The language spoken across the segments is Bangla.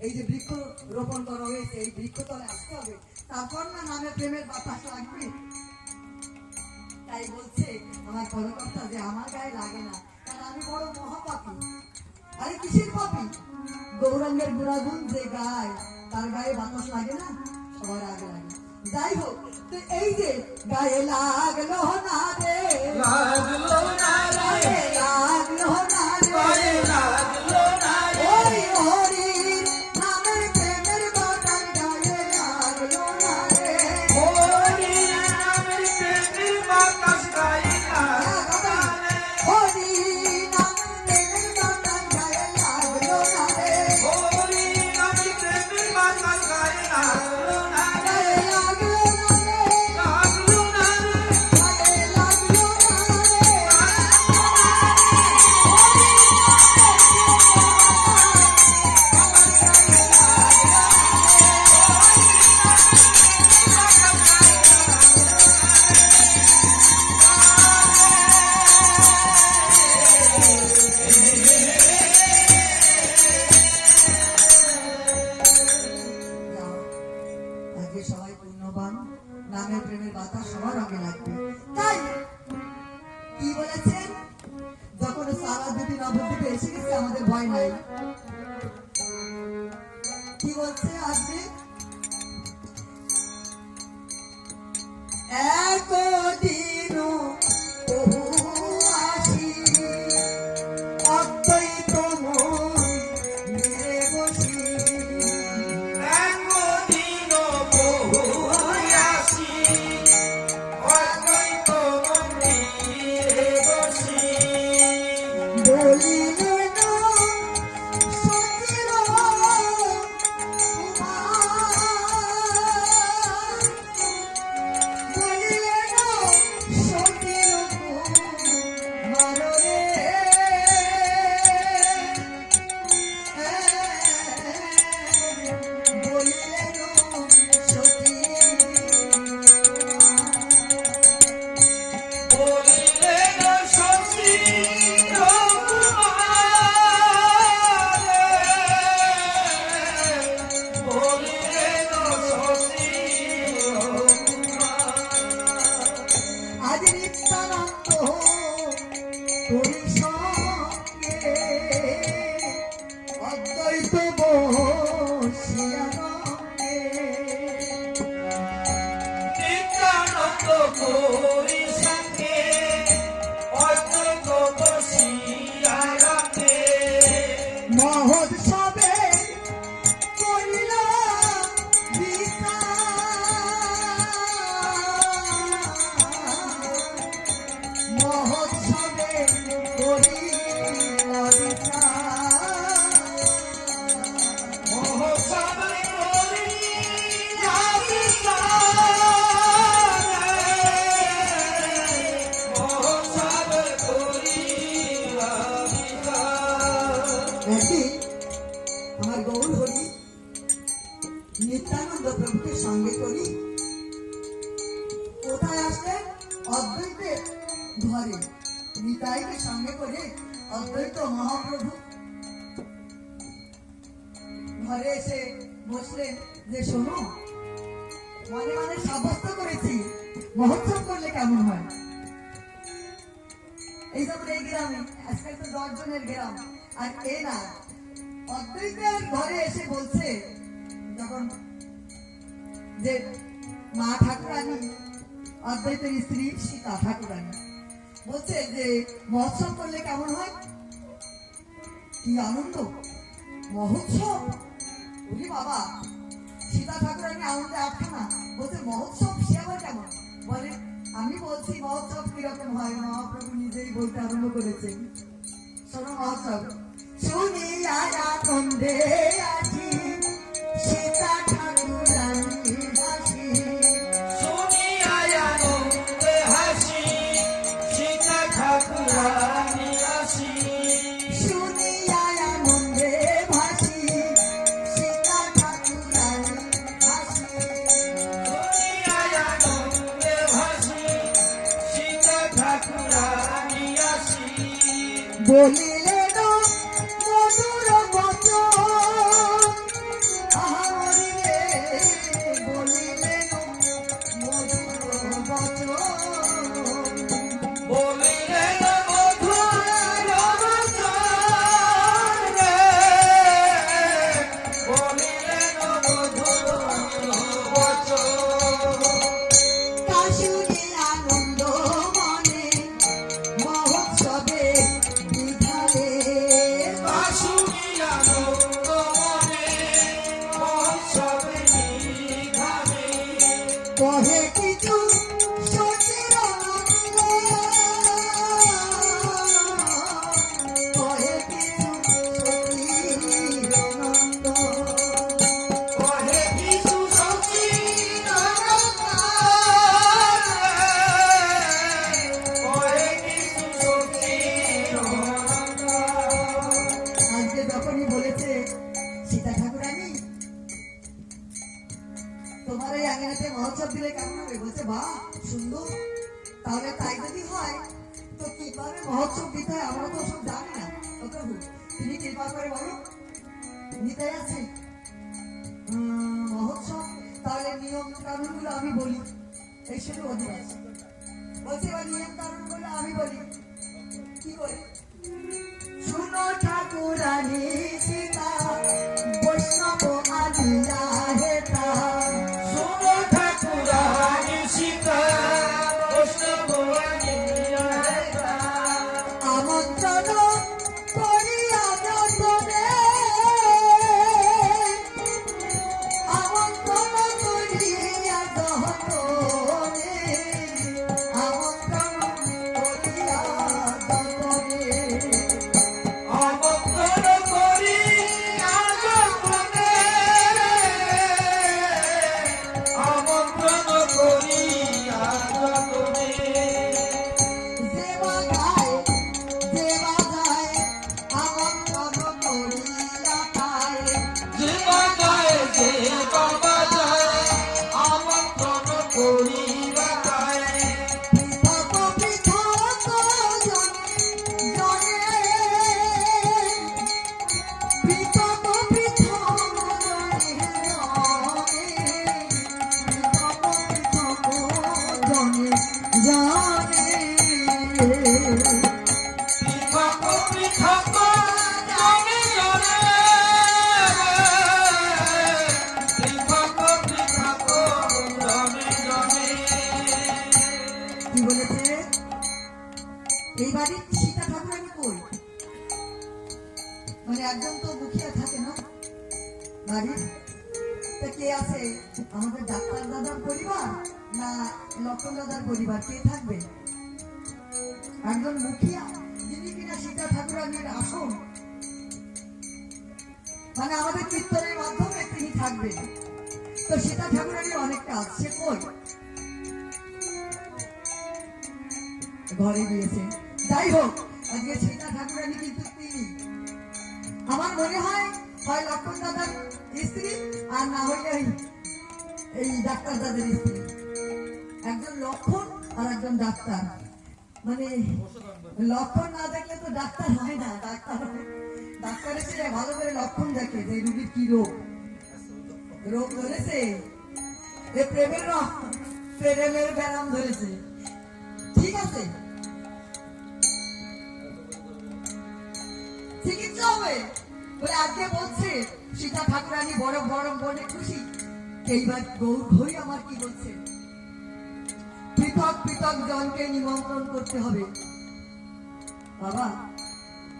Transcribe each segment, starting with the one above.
এই যে বৃক্ষ রোপণ করা হয়েছে, এই বৃক্ষতলে আসতে হবে, তারপর না নামে প্রেমের বাতাস লাগবে। তাই বলছে আমার পদকর্তা যে আমার গায়ে লাগে না, কারণ আমি বড় মহাপাপী। আরে কিসের পাপী? গৌরাঙ্গের গুণাগুণ যে গায় তার গায়ে বাতাস লাগে না? সবার আগে লাগে। যাই হোক, তো এই যে গায়ে লাগলো না রে, লাগলো না রে, লাগলো না রে, লাগলো না রে, ওই হরির নামের প্রেমের বাতাস গায়ে লাগলো না রে, হরি নামের প্রেমের বাতাস গায়ে লাগলো না রে, হরি নামের প্রেমের বাতাস গায়ে লাগলো না রে, হরি নামের প্রেমের বাতাস গায়ে লাগলো না রে, গায়ে লাগলো না রে, লাগলো না রে, গায়ে লাগলো না রে। আজকে সবাই পুণ্যবান, নামের প্রেমের বাতাস সবার আগে লাগবে। তাই কি বলেছেন, যখন সারা দুটি নবদ্বীপে এসে গেছে আমাদের ভয় নাই। কি বলছে আজকে, একদিন বহু আসি অদ্বৈত মন্দিরে বসি, একদিন বহু আসি অদ্বৈত মন্দিরে বসি, বলিলেন সচির বলিলেন সচির কুমার রে, বলিলেন সচির বলিলেন শশী বলিলেন শশী আজ নিত্যানন্দ তোর সঙ্গে অদ্বৈত বসিয়া রঙ্গে, নিত্যানন্দ গৌরী সঙ্গে অদ্বৈত বসিয়া রাখে, মহোৎসবে করিল বিচার, মহোৎসবে করিল বিচার, মহোৎসবে করিয়া বিচার, মহোৎসবে করিয়া বিচার। একদিন আমার গৌর হরি নিত্যানন্দ প্রভুকে সঙ্গে করি কোথায় আসলেন? অদ্বৈতের ঘরে। নিতাইকে সঙ্গে করে অদ্বৈত মহাপ্রভু ঘরে এসে বসলেন যে শোনো, মনে মনে সাব্যস্ত করেছি মহোৎসব করলে কেমন হয়। এই যেমন এই গ্রামে আজকাল তো 10 জনের গ্রাম, আর এ না অদ্বৈতের ঘরে এসে বলছে যখন যে মা ঠাকুরানী অদ্বৈতের স্ত্রী সীতা ঠাকুরানী বলছে যে মহোৎসব করলে কেমন হয়। কি আনন্দ মহোৎসব, বলি বাবা সীতা ঠাকুরানী আনন্দে আটখানা, বলছে মহোৎসব সে আবার কেমন। বলে আমি বলছি মহোৎসব কিরকম হয়, মহাপ্রভু নিজেই বলতে আরম্ভ করেছেন। শোনো মহোৎসব, শুনিয়া আনন্দে আছি সীতা ঠাকুরানী হাসি, শুনিয়া আনন্দে হাসি সীতা ঠাকুরানী আসি, শুনিয়া আনন্দে ভাসি সীতা ঠাকুরানী হাসি, শুনিয়া আনন্দে হাসি সীতা ঠাকুরানী আসি, বলিলেন মধুর বচন কহে কিছু সখীর আনন্দ, কহে কিছু সখীর আনন্দ, কহে কিছু সখীর আনন্দ, কহে কিছু সখীর আনন্দ। আজকে যখনই বলেছে সীতা ঠাকুরানী তোমার এই আঙিনাতে মহোৎসব দিলে কেমন হবে, বলছে বাহ সুন্দর, তাহলে তাই যদি হয় তো কিভাবে মহোৎসব দিতে হয় আমরা তো সব জানি না। ও প্রভু, তিনি কৃপা করে বলো নিতে আছে মহোৎসব, তাহলে নিয়ম কানুন গুলো আমি বলি। এই শুধু অধিবাস বলছে এবার নিয়ম কানুন গুলো আমি বলি, কি বলি? শুনো ঠাকুরানী সীতা বৈষ্ণব আদিয়া হেতা, শোনো ঠাকুরানী সীতা বৈষ্ণব আনিয়া হেতা। আমন্ত্রণ করিয়া যতনে, আমন্ত্রণ করিয়া যতনে, আমন্ত্রণ করিয়া যতনে, আমন্ত্রণ করি আগমনে, আমন্ত্রণ করি আগমনে। দেবা গায় দেবা যায় আমন্ত্রণ করিয়া পায়, যে বাজায় যে বাবা যায় আমন্ত্রণ করি বাজায়। পৃথক পৃথক জনে জনে, পৃথক পৃথক জনে জনে, পৃথক পৃথক জনে জনে। পৃথক পৃথক জনে জনে, পৃথক পৃথক জনে জনে। কি বলেছে এই বাড়ির সীতা ঠাকুরানী কই? মানে একজন তো মুখিয়া থাকে না বাড়ির, তা কে আছে? আমাদের ডাক্তার দাদার পরিবার না লক্ষণ দাদার পরিবার, কে থাকবে? একজন মুখিয়া যিনি কিনা সীতা ঠাকুরানীর আসন, মানে আমাদের কীর্তনের মাধ্যমে তিনি থাকবেন। তো সীতা ঠাকুরানীর অনেক কাজ, সে কই? ঘরে গিয়েছে। যাই হোক, আজকে সীতা ঠাকুরানী কিন্তু তিনি, আমার মনে হয় হয় লক্ষণ দাদার স্ত্রী আর না হইলে এই ডাক্তার দাদার স্ত্রী। একজন লক্ষণ আর একজন ডাক্তার, মানে লক্ষণ না দেখলে তো ডাক্তার হয় না। ডাক্তার এসে ভালো করে লক্ষণ দেখে যে রুগীর কি রোগ, রোগ ধরেছে, এ প্রেমের প্রেমের ব্যায়াম ধরেছে, ঠিক আছে, চিকিৎসা হবে বলে আজকে বলছে সীতা ঠাকুরানী বড় বড় বনে খুশি। এইবার গৌর ঘড়ি আমার কি বলছে, পৃথক পৃথক জনকে নিমন্ত্রণ করতে হবে। বাবা,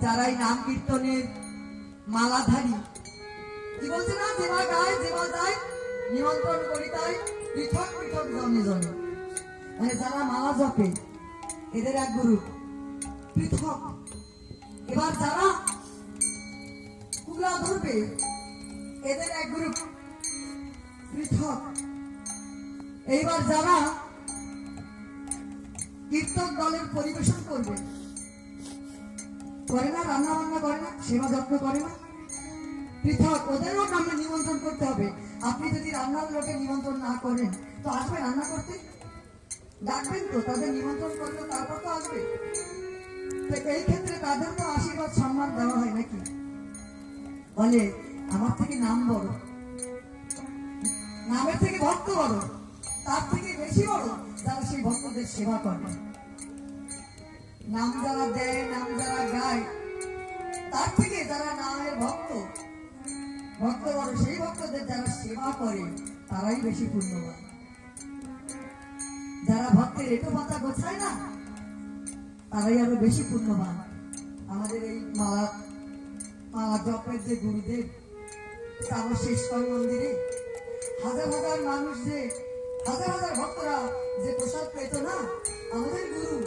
যারা এই নাম কীর্তনের মালাধারী, কি বলছে না, যেবা গায় যেবা যায় নিমন্ত্রণ করি তাই পৃথক পৃথক জনে জনে, মানে যারা মালা জপে এদের এক গ্রুপ পৃথক। এবার যারা কুলা ধরবে এদের এক গ্রুপ পৃথক। এইবার যারা কীর্তন দলের পরিবেশন করবে, করে না, রান্না বান্না করে না, সেবা যত্ন করে না, পৃথক, ওদেরও নামে নিমন্ত্রণ করতে হবে। আপনি যদি রান্নার লোকে নিমন্ত্রণ না করেন তো আসবে রান্না করতে? ডাকবেন তো, তাদের নিমন্ত্রণ করলে তারপর তো আসবে। তো এই ক্ষেত্রে তাদের তো আশীর্বাদ সম্মান দেওয়া হয় নাকি? বলে আমার থেকে নাম বড়, নামের থেকে ভক্ত বড়, তার থেকে বেশি বড় যারা সেই ভক্তদের সেবা করে। নাম যারা দেয়, নাম যারা গায়, তার থেকে যারা নামের ভক্ত, ভক্ত বড়, সেই ভক্তদের যারা সেবা করে তারাই বেশি পুণ্যবান। যারা ভক্তের এটো পাতা গোছায় না তারাই আরো বেশি পুণ্যবান। আমাদের এই মালা জপের যে গুরুদেব, তারপর শেষকর মন্দিরে হাজার হাজার মানুষ যে হাজার হাজার ভক্তরা যে প্রসাদ পেত না, আমাদের গুরু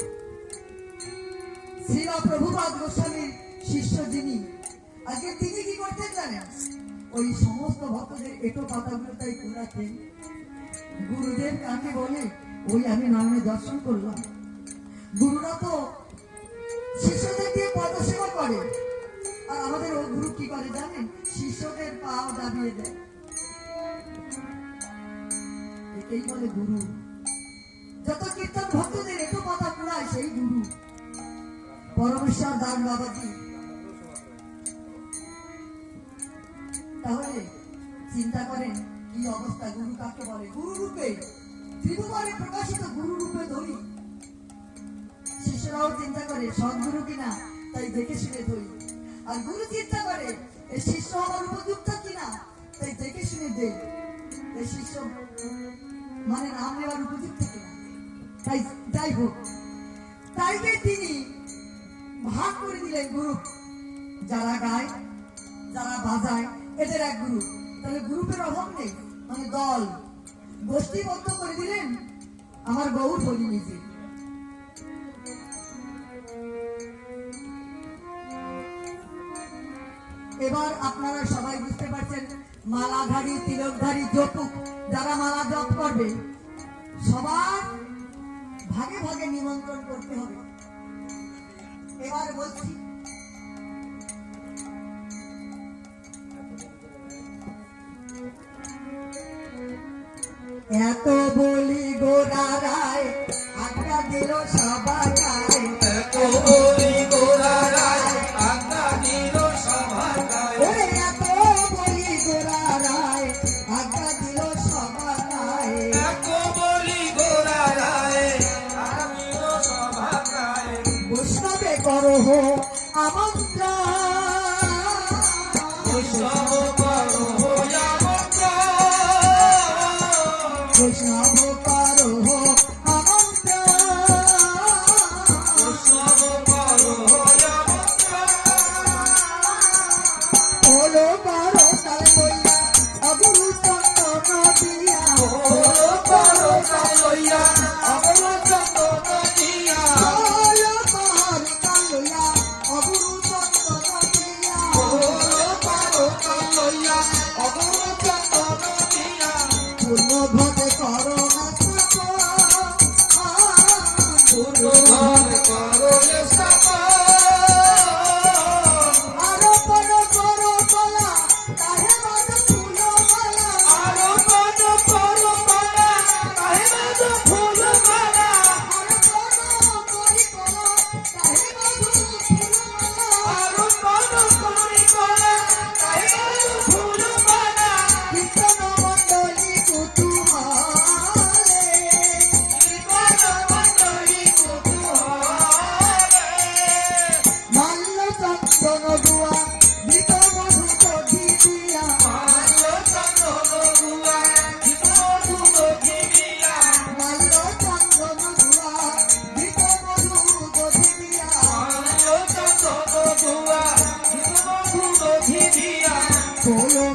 শ্রীলা প্রভুপাদ গোস্বামীর শিষ্য যিনি, আজকে তিনি কি করতেন জানেন? ওই সমস্ত ভক্তদের এটো পাতাগুলো তাই কুড়াতেন। গুরুদেব কাকে বলে? ওই আমি নয়নে দর্শন করলাম। গুরুরা তো শিষ্যদের দিয়ে পদসেবা করে, আর আমাদের ওই গুরু কি করে জানেন? শিষ্যদের পাও দাবিয়ে দেয়। এটাই বলে গুরু। যত কীর্তন ভক্তদের এটো পাতা কুড়ায় সেই গুরু। পরমেশ্বর দান বাবাজি। তাহলে চিন্তা করেন কি অবস্থা। গুরু কাকে বলে? গুরু রূপে, ত্রিভুবনে প্রকাশিত গুরু রূপে ধরি। শিষ্যরাও চিন্তা করে সদ্গুরু কিনা, তাই দেখে শুনে ধরি। আর গুরু চিন্তা করে এই শিষ্য আমার উপযুক্ত কিনা, তাই দেখে শুনে দেয়। এই শিষ্য মানে নাম নেওয়ার উপযুক্ত কিনা। তাই যাই হোক, তাই তিনি ভাগ করে দিলেন গ্রুপ। যারা গায়, যারা বাজায়, এদের এক গ্রুপ। তাহলে গ্রুপের অভাব নেই, মানে দল গোষ্ঠীবদ্ধ করে দিলেন আমার গৌর হরি নিজে। এবার আপনারা সবাই বুঝতে পারছেন, মালাধারী, তিলকধারী, জপুক যারা মালা জপ করবে সবার ভাগে ভাগে নিমন্ত্রণ করতে হবে। এবার বলছি, এত বলি গোরা রায় আজ্ঞা দিল সবাই। এত বলি গোরা রায় আজ্ঞা দিল সভায়। ওরে এত বলি গোরা রায় আজ্ঞা দিল সবাই। এত বলি গোরা রায় আজ্ঞা দিল সভায়। বৈষ্ণবে করহ আমন্ত্রণ, বৈষ্ণব করো আমন্ত্রণ। বৈষ্ণব করহ আমন্ত্রণ। বৈষ্ণব করো আমন্ত্রণ। ওলো করো তাল লইয়া অগুরু চন্দন দিয়া। ওলো করো তাল লইয়া অগুরু চন্দন দিয়া। ওলো করো তাল লইয়া অগুরু চন্দন দিয়া। ওলো করো তাল লইয়া অগুরু চন্দন দিয়া। পূর্ণ ভবে করো না পূর্ণ ভাবে করো স্থাপন। আরোপণ করো কলা তাহে বাদ ফুল মালা। আরোপণ করো কলা তাহে বাদ ফুল মালা। আরোপণ করি কলা তাহে বাদ ফুল মালা। আরোপণ করি কলা তাহে বাদ ফুল মালা। কীর্তন মণ্ডলী কুতুহালে। জীবন মণ্ডলী কুতূহলে। মাল্য চন্দন গুয়া গীত মধু দধি দিয়া। মাল্য চন্দন গুয়া গীত মধু দধি দিয়া। মাল্য চন্দন গুয়া গীত মধু দধি দিয়া। মাল্য চন্দন গুয়া গীত মধু দধি দিয়া। তোলো